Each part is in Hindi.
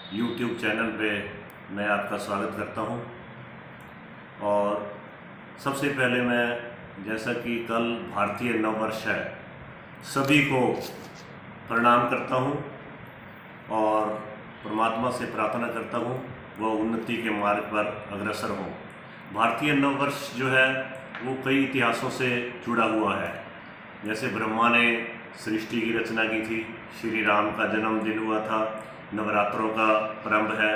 YouTube चैनल पे मैं आपका स्वागत करता हूं। और सबसे पहले मैं, जैसा कि कल भारतीय नववर्ष है, सभी को प्रणाम करता हूं और परमात्मा से प्रार्थना करता हूं वह उन्नति के मार्ग पर अग्रसर हों। भारतीय नववर्ष जो है वो कई इतिहासों से जुड़ा हुआ है। जैसे ब्रह्मा ने सृष्टि की रचना की थी, श्री राम का जन्मदिन हुआ था, नवरात्रों का प्रारंभ है।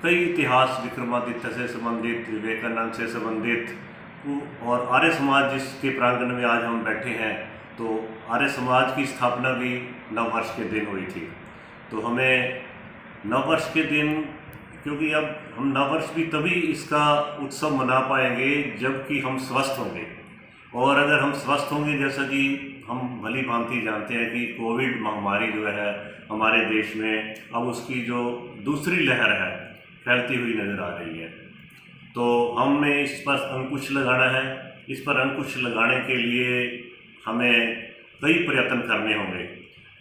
कई इतिहास विक्रमादित्य से संबंधित, विवेकानंद से संबंधित, और आर्य समाज जिसके प्रांगण में आज हम बैठे हैं, तो आर्य समाज की स्थापना भी नववर्ष के दिन हुई थी। तो हमें नववर्ष के दिन, क्योंकि अब हम नववर्ष भी तभी इसका उत्सव मना पाएंगे जबकि हम स्वस्थ होंगे। और अगर हम स्वस्थ होंगे, जैसा कि हम भली भांति जानते हैं कि कोविड महामारी जो है हमारे देश में अब उसकी जो दूसरी लहर है फैलती हुई नज़र आ रही है, तो हमें इस पर अंकुश लगाना है। इस पर अंकुश लगाने के लिए हमें कई प्रयत्न करने होंगे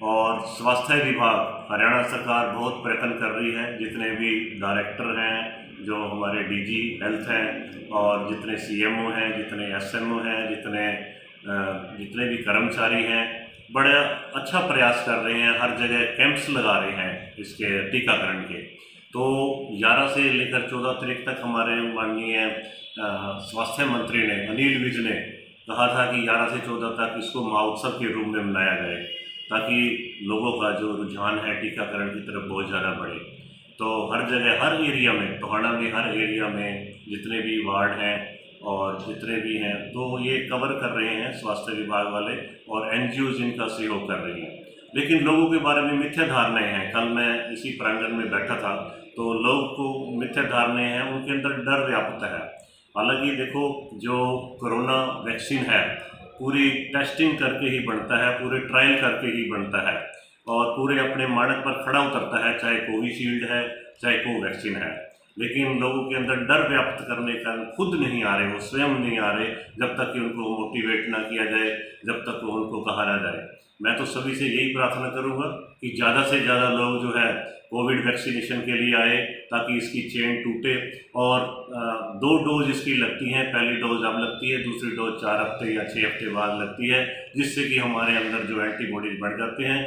और स्वास्थ्य विभाग, हरियाणा सरकार बहुत प्रयत्न कर रही है। जितने भी डायरेक्टर हैं, जो हमारे डीजी हेल्थ हैं, और जितने सीएमओ हैं, जितने एसएमओ हैं, जितने भी कर्मचारी हैं, बड़ा अच्छा प्रयास कर रहे हैं। हर जगह कैंप्स लगा रहे हैं इसके टीकाकरण के। तो 11 से लेकर 14 तारीख तक हमारे माननीय स्वास्थ्य मंत्री ने, अनिल विज ने कहा था कि 11 से 14 तक इसको महोत्सव के रूप में मनाया जाए, ताकि लोगों का जो रुझान है टीकाकरण की तरफ बहुत ज़्यादा बढ़े। तो हर जगह, हर एरिया में, टोहाना में हर एरिया में जितने भी वार्ड हैं और जितने भी हैं, तो ये कवर कर रहे हैं स्वास्थ्य विभाग वाले, और एनजीओ इनका सहयोग कर रही हैं। लेकिन लोगों के बारे में मिथ्या धारणाएं हैं। कल मैं इसी प्रांगण में बैठा था, तो लोग को मिथ्या धारणाएं हैं, उनके अंदर डर व्याप्त है। हालांकि देखो, जो कोरोना वैक्सीन है पूरी टेस्टिंग करके ही बनता है, पूरे ट्रायल करके ही बनता है, और पूरे अपने मानक पर खड़ा उतरता है, चाहे कोविशील्ड है चाहे कोवैक्सीन है। लेकिन लोगों के अंदर डर व्याप्त करने का खुद नहीं आ रहे, वो स्वयं नहीं आ रहे, जब तक कि उनको मोटिवेट ना किया जाए, जब तक वो उनको कहा ना जाए। मैं तो सभी से यही प्रार्थना करूंगा कि ज़्यादा से ज़्यादा लोग जो है कोविड वैक्सीनेशन के लिए आए, ताकि इसकी चेन टूटे। और 2 डोज इसकी लगती हैं, पहली डोज अब लगती है, दूसरी डोज 4 हफ्ते या 6 हफ्ते बाद लगती है, जिससे कि हमारे अंदर जो एंटीबॉडीज बढ़ जाते हैं।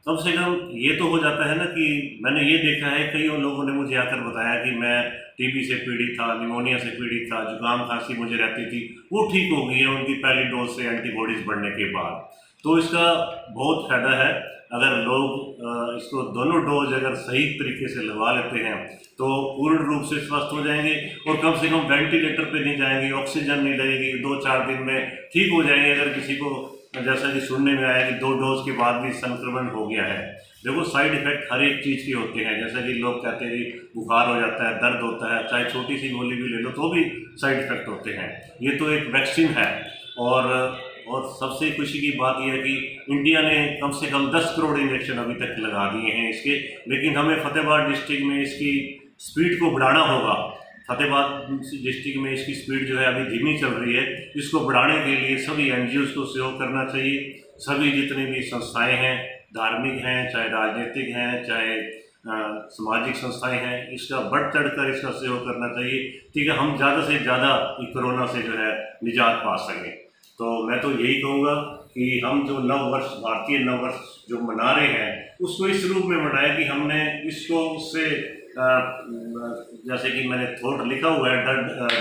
कम से कम ये तो हो जाता है ना, कि मैंने ये देखा है, कई लोगों ने मुझे आकर बताया कि मैं टीबी से पीड़ित था, निमोनिया से पीड़ित था, जुकाम खांसी मुझे रहती थी, वो ठीक हो गई है उनकी पहली डोज से एंटीबॉडीज बढ़ने के बाद। तो इसका बहुत फायदा है। अगर लोग इसको दोनों डोज अगर सही तरीके से लगवा लेते हैं, तो पूर्ण रूप से स्वस्थ हो जाएंगे, और कम से कम वेंटिलेटर पे नहीं जाएंगे, ऑक्सीजन नहीं लगेगी, 2-4 दिन में ठीक हो जाएंगे। अगर किसी को, जैसा कि सुनने में आया कि 2 डोज के बाद भी संक्रमण हो गया है। देखो, साइड इफेक्ट हर एक चीज़ के होते हैं। जैसा कि लोग कहते हैं कि बुखार हो जाता है, दर्द होता है, चाहे छोटी सी गोली भी ले लो तो भी साइड इफेक्ट होते हैं। ये तो एक वैक्सीन है। और सबसे खुशी की बात यह है कि इंडिया ने कम से कम 10 करोड़ इंजेक्शन अभी तक लगा दिए हैं इसके। लेकिन हमें फतेहाबाद डिस्ट्रिक्ट में इसकी स्पीड को बढ़ाना होगा। फतेहाबाद डिस्ट्रिक्ट में इसकी स्पीड जो है अभी धीमी चल रही है। इसको बढ़ाने के लिए सभी एनजीओ को सहयोग करना चाहिए। सभी जितनी भी संस्थाएं हैं, धार्मिक हैं, चाहे राजनीतिक हैं, चाहे सामाजिक संस्थाएं हैं, इसका बढ़ चढ़ कर इसका सहयोग करना चाहिए, ठीक है, हम ज़्यादा से ज़्यादा कोरोना से जो है निजात पा सकें। तो मैं तो यही कहूँगा कि हम जो नववर्ष, भारतीय नववर्ष जो मना रहे हैं, उसको इस रूप में मनाएं कि हमने इसको उससे, जैसे कि मैंने थोड़ा लिखा हुआ है,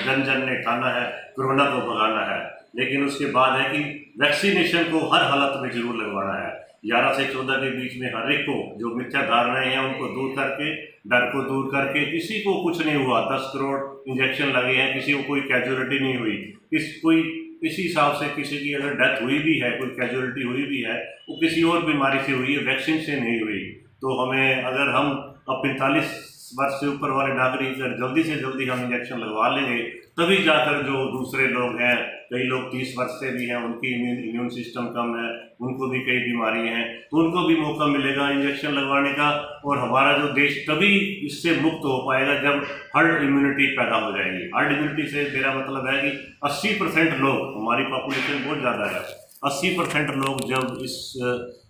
जन जन ने ठाना है कोरोना को भगाना है। लेकिन उसके बाद है कि वैक्सीनेशन को हर हालत में जरूर लगवाना है। 11 से 14 के बीच में हर एक को जो मिथ्या धारणाएं हैं उनको दूर करके, डर को दूर करके, किसी को कुछ नहीं हुआ, 10 करोड़ इंजेक्शन लगे हैं, किसी को कोई कैजुअलिटी नहीं हुई, इसी हिसाब से किसी की अगर डेथ हुई भी है, कोई कैजुअलिटी हुई भी है, वो किसी और बीमारी से हुई है, वैक्सीन से नहीं हुई। तो हमें, अगर हम अब 45 वर्ष से ऊपर वाले नागरिक जल्दी से जल्दी हम इंजेक्शन लगवा लेंगे, तभी जाकर जो दूसरे लोग हैं, कई लोग 30 वर्ष से भी हैं, उनकी इम्यून सिस्टम कम है, उनको भी कई बीमारी हैं, तो उनको भी मौका मिलेगा इंजेक्शन लगवाने का। और हमारा जो देश तभी इससे मुक्त हो पाएगा जब हर्ड इम्यूनिटी पैदा हो जाएगी। हर्ड इम्यूनिटी से मेरा मतलब है कि 80% लोग, हमारी पॉपुलेशन बहुत ज़्यादा है, 80% लोग जब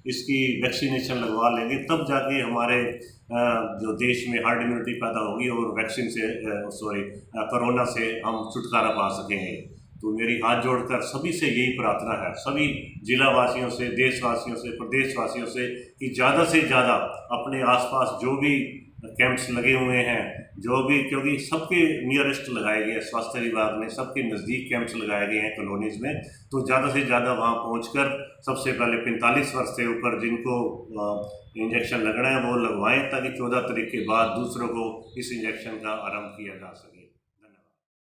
इसकी वैक्सीनेशन लगवा लेंगे तब जाके हमारे जो देश में हार्ड इम्यूनिटी पैदा होगी और वैक्सीन से कोरोना से हम छुटकारा पा सकेंगे। तो मेरी हाथ जोड़कर सभी से यही प्रार्थना है, सभी जिलावासियों से, देशवासियों से, प्रदेशवासियों से, कि ज़्यादा से ज़्यादा अपने आसपास जो भी कैंप्स लगे हुए हैं, जो भी, क्योंकि सबके नियरेस्ट लगाए गए हैं, स्वास्थ्य विभाग ने सबके नज़दीक कैंप्स लगाए गए हैं कॉलोनीज़ में, तो ज़्यादा से ज़्यादा वहाँ पहुंचकर सबसे पहले 45 वर्ष से ऊपर जिनको इंजेक्शन लगना है वो लगवाएं, ताकि 14 तारीख के बाद दूसरों को इस इंजेक्शन का आरंभ किया जा सके।